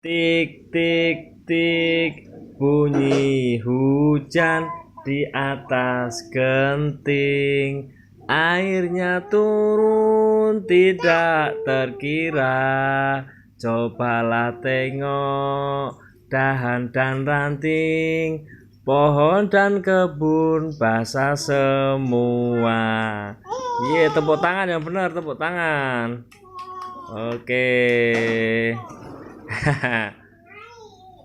Tik tik tik, bunyi hujan di atas genting. Airnya turun tidak terkira. Cobalah tengok dahan dan ranting, pohon dan kebun basah semua. Iya, tepuk tangan yang benar, tepuk tangan. Oke.